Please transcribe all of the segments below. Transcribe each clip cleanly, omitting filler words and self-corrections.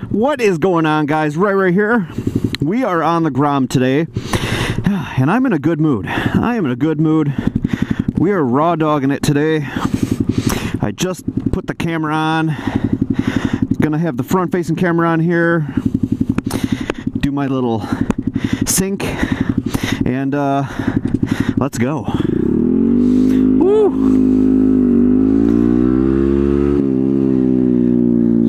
What is going on, guys? Right here. We are on the GROM'N today, and I'm in a good mood. I am in a good mood. We are raw dogging it today. I just put the camera on. Gonna have the front-facing camera on here. Do my little sync, and let's go. Woo!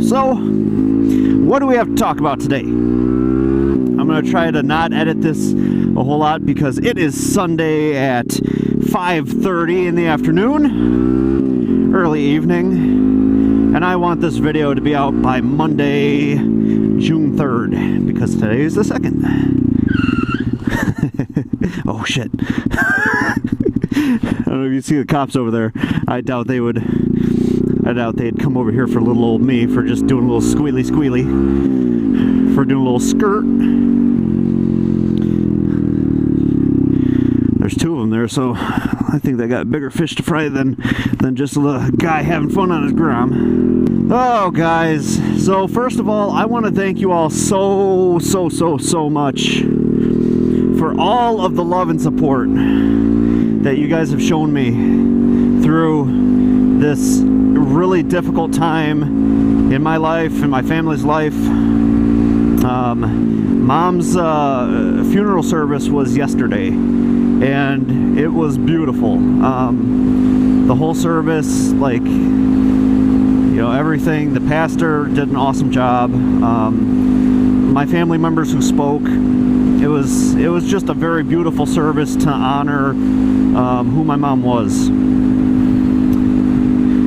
So, what do we have to talk about today? I'm going to try to not edit this a whole lot because it is Sunday at 5:30 in the afternoon, early evening, and I want this video to be out by Monday, June 3rd, because today is the 2nd. Oh shit. I don't know if you see the cops over there. I doubt they'd come over here for little old me for just doing a little squealy, for doing a little skirt. There's two of them there, so I think they got bigger fish to fry than just a little guy having fun on his GROM'N. Oh, guys. So first of all, I want to thank you all so much for all of the love and support that you guys have shown me through this really difficult time in my life, in my family's life. Mom's funeral service was yesterday, and it was beautiful. The whole service, like, you know, everything. The pastor did an awesome job. My family members who spoke. It was just a very beautiful service to honor who my mom was.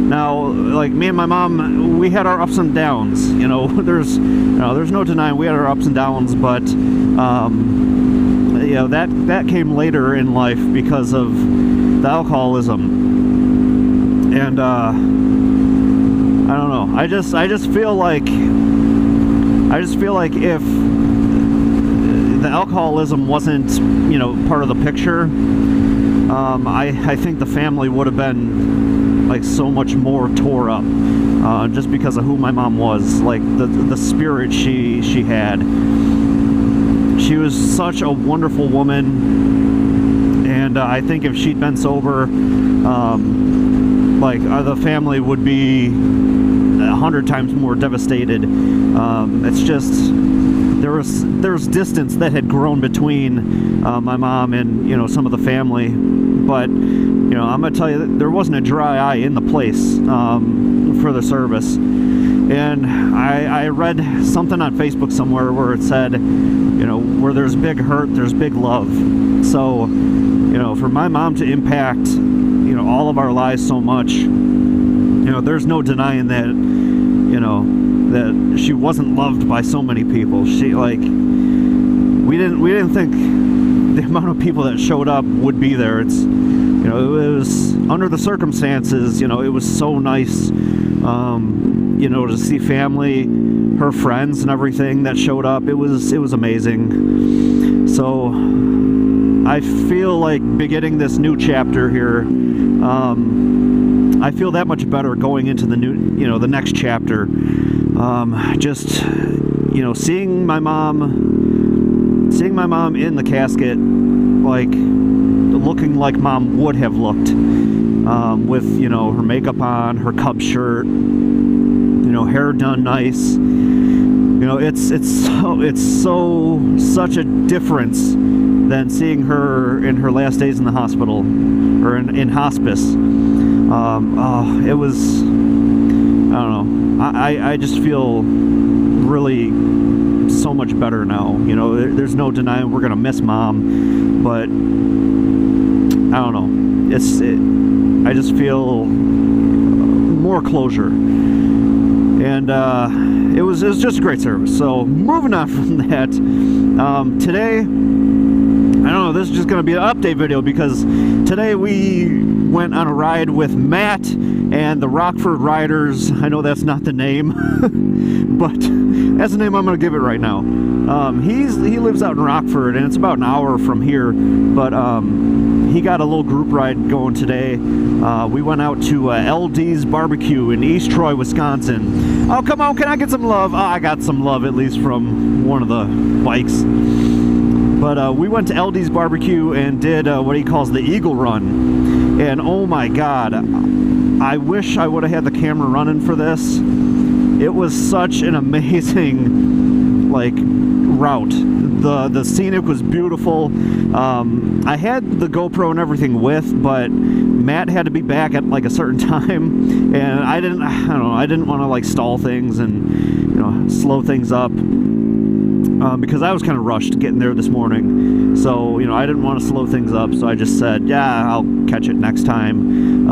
Now, like, me and my mom, we had our ups and downs. You know, there's no denying we had our ups and downs, but you know, that came later in life because of the alcoholism. And I don't know. I just feel like if the alcoholism wasn't, you know, part of the picture, I think the family would have been like so much more tore up, just because of who my mom was, like the spirit she had. She was such a wonderful woman, and I think if she'd been sober, like the family would be 100 times more devastated. It's just there was distance that had grown between my mom and, you know, some of the family, but you know, I'm gonna tell you that there wasn't a dry eye in the place for the service. And I read something on Facebook somewhere where it said, you know, where there's big hurt, there's big love. So, you know, for my mom to impact, you know, all of our lives so much, you know, there's no denying that, you know, that she wasn't loved by so many people. She, like, we didn't think the amount of people that showed up would be there. It's, you know, it was under the circumstances, you know, it was so nice, you know, to see family, her friends and everything that showed up. It was amazing. So I feel like beginning this new chapter here, I feel that much better going into the new, you know, the next chapter. Just, you know, seeing my mom in the casket, like, looking like mom would have looked, with, you know, her makeup on, her Cub shirt, you know, hair done nice. You know, it's such a difference than seeing her in her last days in the hospital, or in hospice. Oh, it was, I don't know, I just feel really so much better now. You know, there's no denying we're gonna miss mom, but I don't know, I just feel more closure. And it was just a great service. So moving on from that, today, I don't know, this is just going to be an update video because today we went on a ride with Matt and the Rockford Riders. I know that's not the name, but that's the name I'm going to give it right now. He lives out in Rockford, and it's about an hour from here, but he got a little group ride going today. We went out to LD's Barbecue in East Troy, Wisconsin. Oh, come on, can I get some love? Oh, I got some love, at least from one of the bikes. But we went to LD's Barbecue and did what he calls the Eagle Run. And oh my God, I wish I would have had the camera running for this. It was such an amazing, like, route. The scenic was beautiful. I had the GoPro and everything with, but Matt had to be back at like a certain time, and I don't know, I didn't want to like stall things and, you know, slow things up, because I was kind of rushed getting there this morning. So, you know, I didn't want to slow things up, so I just said, yeah, I'll catch it next time.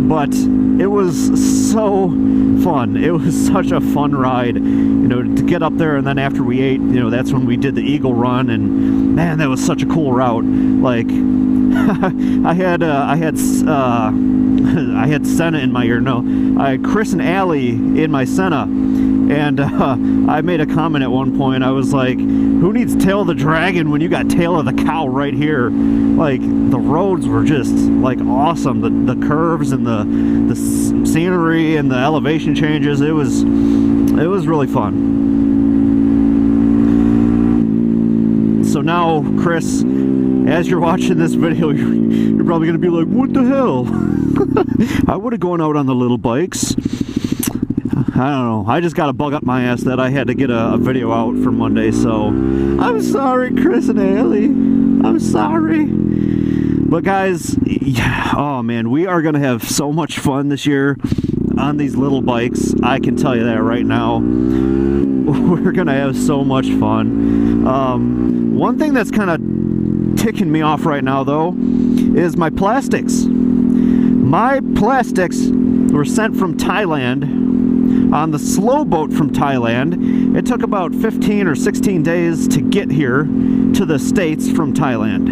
But it was so fun. It was such a fun ride, you know, to get up there, and then after we ate, you know, that's when we did the Eagle Run, and man, that was such a cool route. Like, I had Senna in my ear. No, I had Chris and Allie in my Senna, and I made a comment at one point. I was like, who needs Tail of the Dragon when you got Tail of the Cow right here? Like, the roads were just like awesome. The curves and the scenery and the elevation changes. It was really fun. So now, Chris, as you're watching this video, you're probably gonna be like, what the hell? I would have gone out on the little bikes. I don't know. I just got a bug up my ass that I had to get a video out for Monday, so I'm sorry, Chris and Haley. I'm sorry. But guys, yeah, oh man, we are gonna have so much fun this year on these little bikes. I can tell you that right now. We're gonna have so much fun. One thing that's kind of ticking me off right now, though, is my plastics. My plastics were sent from Thailand on the slow boat from Thailand. It took about 15 or 16 days to get here to the States from Thailand.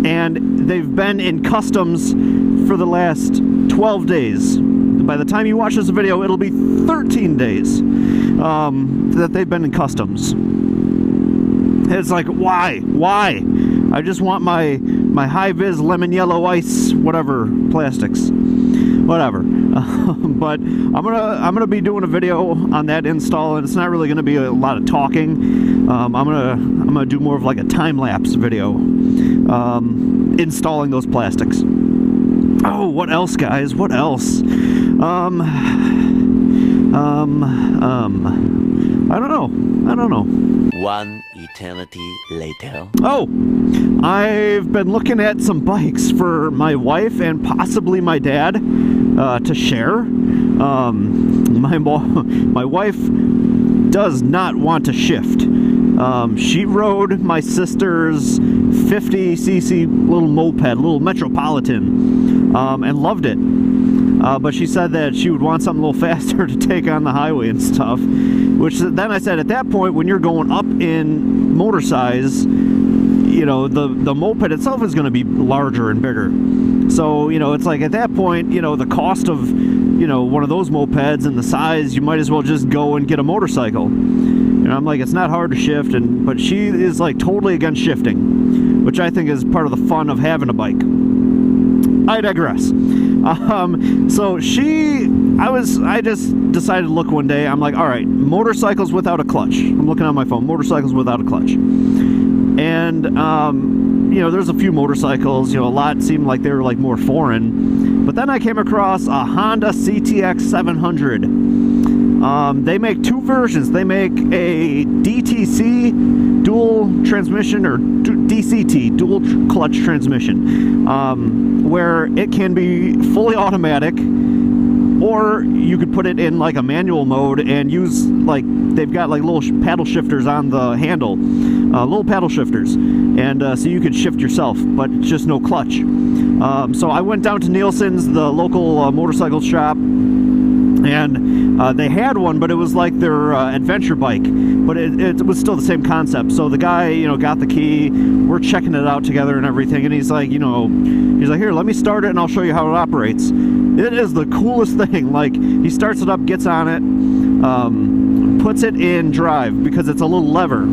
And they've been in customs for the last 12 days. By the time you watch this video, it'll be 13 days that they've been in customs. It's like, why? Why? I just want my high-vis lemon yellow ice, whatever, plastics. Whatever. But I'm gonna be doing a video on that install, and it's not really gonna be a lot of talking. I'm gonna do more of like a time-lapse video installing those plastics. Oh, what else, guys? What else? I don't know. One eternity later. Oh, I've been looking at some bikes for my wife and possibly my dad to share. My wife does not want to shift. She rode my sister's 50cc little moped, little Metropolitan, and loved it. But she said that she would want something a little faster to take on the highway and stuff. Which then I said, at that point, when you're going up in motor size, you know, the moped itself is going to be larger and bigger. So, you know, it's like at that point, you know, the cost of, you know, one of those mopeds and the size, you might as well just go and get a motorcycle. You know, I'm like, it's not hard to shift, but she is like totally against shifting, which I think is part of the fun of having a bike. I digress. So I just decided to look one day. I'm like, all right, motorcycles without a clutch. I'm looking on my phone, motorcycles without a clutch. And, you know, there's a few motorcycles, you know, a lot seemed like they were like more foreign. But then I came across a Honda CTX 700. They make two versions. They make a DTC dual transmission, or DCT, dual clutch transmission, where it can be fully automatic, or you could put it in like a manual mode and use, like, they've got like little paddle shifters on the handle, little paddle shifters, and so you could shift yourself, but it's just no clutch. So I went down to Nielsen's, the local motorcycle shop, and they had one, but it was like their adventure bike, but it was still the same concept. So the guy, you know, got the key, we're checking it out together and everything, and he's like, you know, he's like, here, let me start it and I'll show you how it operates. It is the coolest thing. Like, he starts it up, gets on it, puts it in drive because it's a little lever.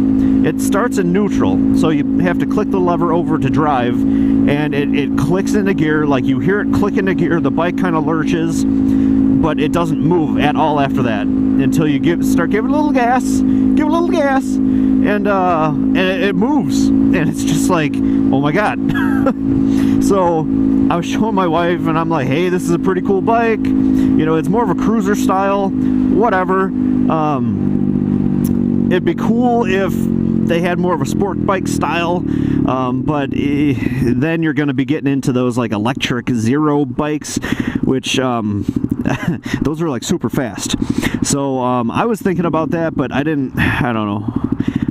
It starts in neutral, so you have to click the lever over to drive, and it clicks into gear. Like, you hear it click into gear, the bike kind of lurches, but it doesn't move at all after that until you start giving a little gas, and it moves, and it's just like, oh my god. So I was showing my wife, and I'm like, hey, this is a pretty cool bike, you know, it's more of a cruiser style, whatever. It'd be cool if they had more of a sport bike style, but then you're going to be getting into those like electric zero bikes, which those are like super fast. So I was thinking about that, but I don't know.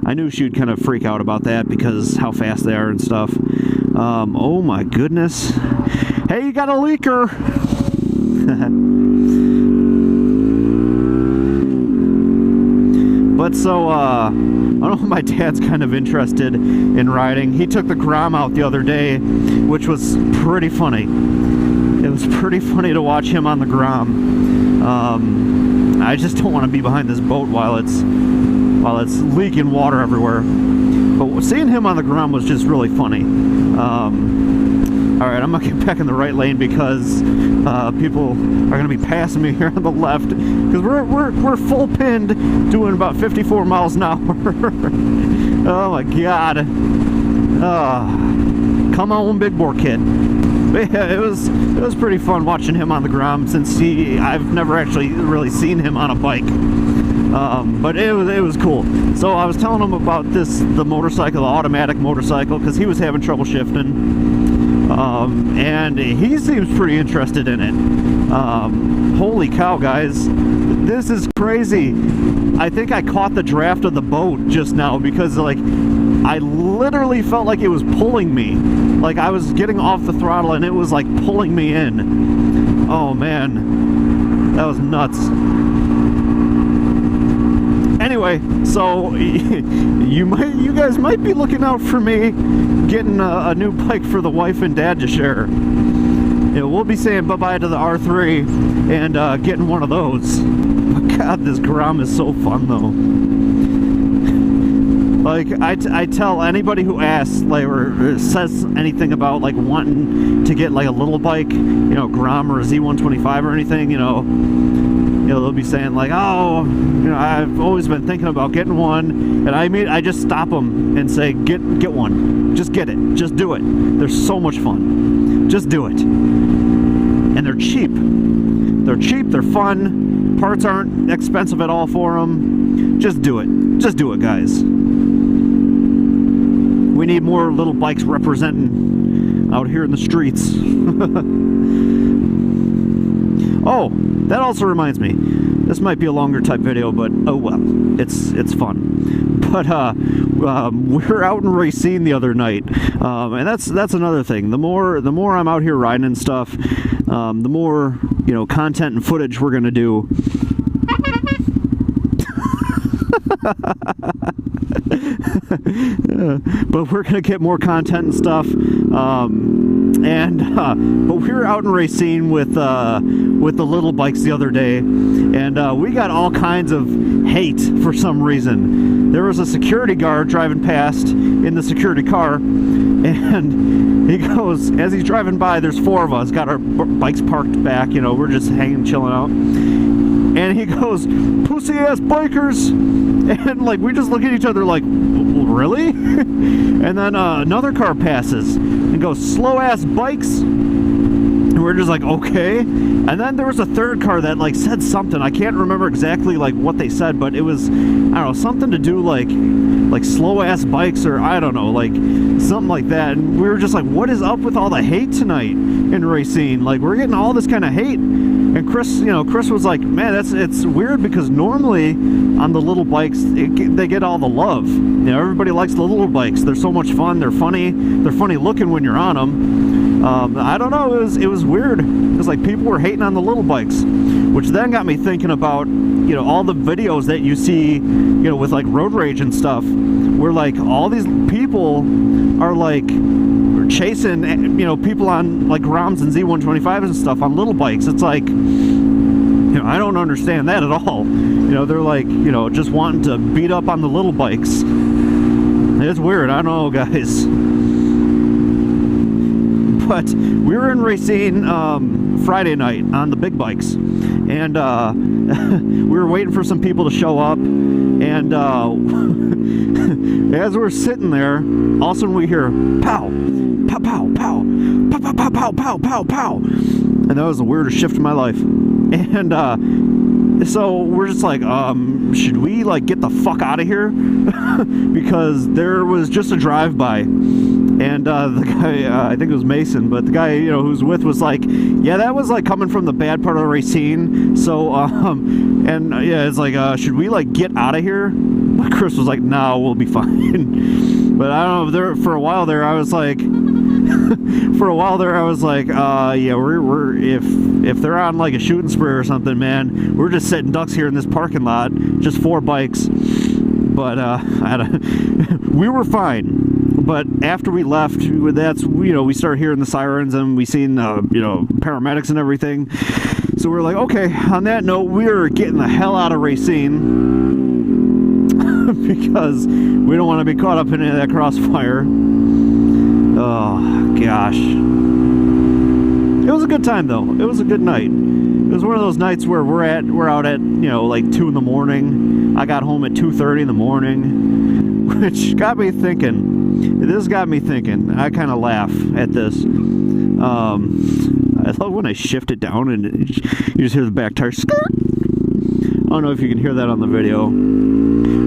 I knew she'd kind of freak out about that because how fast they are and stuff. Oh my goodness. Hey, you got a leaker. But so, I don't know, my dad's kind of interested in riding. He took the GROM'N out the other day, which was pretty funny. It was pretty funny to watch him on the GROM'N. I just don't want to be behind this boat while it's leaking water everywhere. But seeing him on the GROM'N was just really funny. Alright, I'm going to get back in the right lane because people are going to be passing me here on the left, because we're full pinned doing about 54 miles an hour. Oh my god. Come on, big bore kid. But yeah, it was pretty fun watching him on the GROM'N, since I've never actually really seen him on a bike. But it was cool. So I was telling him about the motorcycle, the automatic motorcycle, because he was having trouble shifting. And he seems pretty interested in it. Holy cow, guys. This is crazy. I think I caught the draft of the boat just now, because like I literally felt like it was pulling me. Like I was getting off the throttle and it was like pulling me in. Oh man, that was nuts. Anyway, so you guys might be looking out for me getting a new bike for the wife and dad to share. Yeah, we'll be saying bye-bye to the R3 and getting one of those. But god, this GROM'N is so fun though. Like, I tell anybody who asks, like, or says anything about like wanting to get like a little bike, you know, GROM'N or a Z125 or anything, you know, they'll be saying like, oh, you know, I've always been thinking about getting one, and I just stop them and say, get one, just get it, just do it. They're so much fun. Just do it. And they're cheap. They're cheap. They're fun. Parts aren't expensive at all for them. Just do it. Just do it, guys. We need more little bikes representing out here in the streets. Oh, that also reminds me. This might be a longer type video, but oh well, it's fun. But we were out in Racine the other night, and that's another thing. The more I'm out here riding and stuff, the more, you know, content and footage we're gonna do. But we're gonna get more content and stuff. But we were out in Racine with the little bikes the other day, and we got all kinds of hate for some reason. There was a security guard driving past in the security car, and he goes, as he's driving by, there's four of us, got our bikes parked back, you know, we're just hanging, chilling out, and he goes, pussy ass bikers, and like we just look at each other like, really? And then another car passes and goes, slow ass bikes. And we're just like, okay. And then there was a third car that like said something. I can't remember exactly like what they said, but it was, I don't know, something to do like slow ass bikes, or I don't know, like something like that. And we were just like, what is up with all the hate tonight in Racine? Like, we're getting all this kind of hate. And Chris was like, man, it's weird, because normally on the little bikes they get all the love. You know, everybody likes the little bikes. They're so much fun. They're funny looking when you're on them. I don't know. It was weird. It was like people were hating on the little bikes, which then got me thinking about, you know, all the videos that you see, you know, with like road rage and stuff, where like all these people are like chasing, you know, people on like GROM'Ns and Z125s and stuff on little bikes. It's like, you know, I don't understand that at all. You they're like, just wanting to beat up on the little bikes. It's weird, I don't know, guys. But we were in Racine Friday night on the big bikes, and we were waiting for some people to show up, and as we're sitting there, all of a sudden we hear pow, pow, pow, pow, pow, pow, pow, pow, pow, pow, pow, and that was the weirdest shift in my life. And so we're just like, should we like get the fuck out of here? Because there was just a drive-by, and the guy, I think it was Mason, but the guy, who's with was like, yeah, that was like coming from the bad part of Racine. So, and yeah, it's like, should we like get out of here? But Chris was like, no, we'll be fine. But I don't know, for a while there, I was like, yeah, we're if they're on like a shooting spree or something, man, we're just setting ducks here in this parking lot, just 4 bikes. But we were fine. But after we left, we started hearing the sirens, and we seen paramedics and everything. So we're like, okay. On that note, we're getting the hell out of Racine because we don't want to be caught up in any of that crossfire. Oh gosh, it was a good time though. It was a good night. It was one of those nights where we're out at like 2 in the morning. I got home at 2:30 in the morning, which got me thinking. This got me thinking. I kind of laugh at this. I love when I shift it down and you just hear the back tire skirt. I don't know if you can hear that on the video,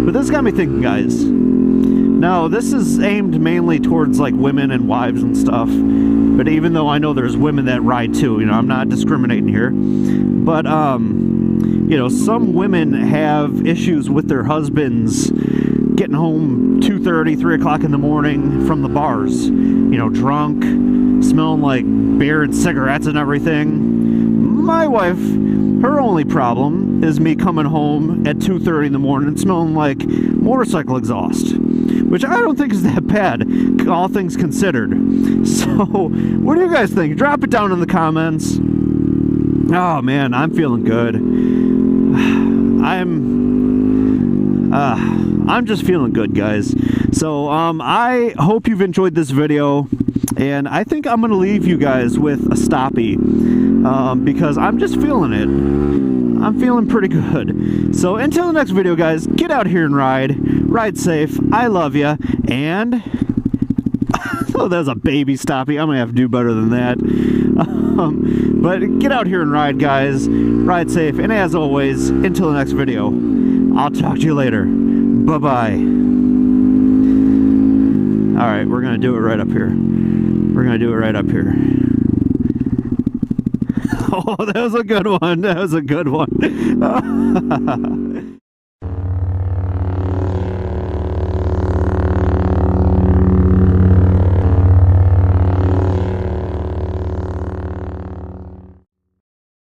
but this got me thinking, guys. Now, this is aimed mainly towards like women and wives and stuff, but even though I know there's women that ride too, I'm not discriminating here, but some women have issues with their husbands getting home 2:30, 3 o'clock in the morning from the bars, drunk, smelling like beer and cigarettes and everything. My wife, her only problem is me coming home at 2:30 in the morning and smelling like motorcycle exhaust, which I don't think is that bad, all things considered. So, what do you guys think? Drop it down in the comments. Oh man, I'm feeling good. I'm just feeling good, guys. So, I hope you've enjoyed this video, and I think I'm gonna leave you guys with a stoppie, because I'm just feeling it. I'm feeling pretty good. So until the next video, guys, get out here and ride safe. I love you, and oh, that was a baby stoppie. I'm gonna have to do better than that. But get out here and ride, guys. Ride safe, and as always, until the next video, I'll talk to you later. Bye-bye. Alright, we're gonna do it right up here. We're gonna do it right up here. Oh, that was a good one. That was a good one.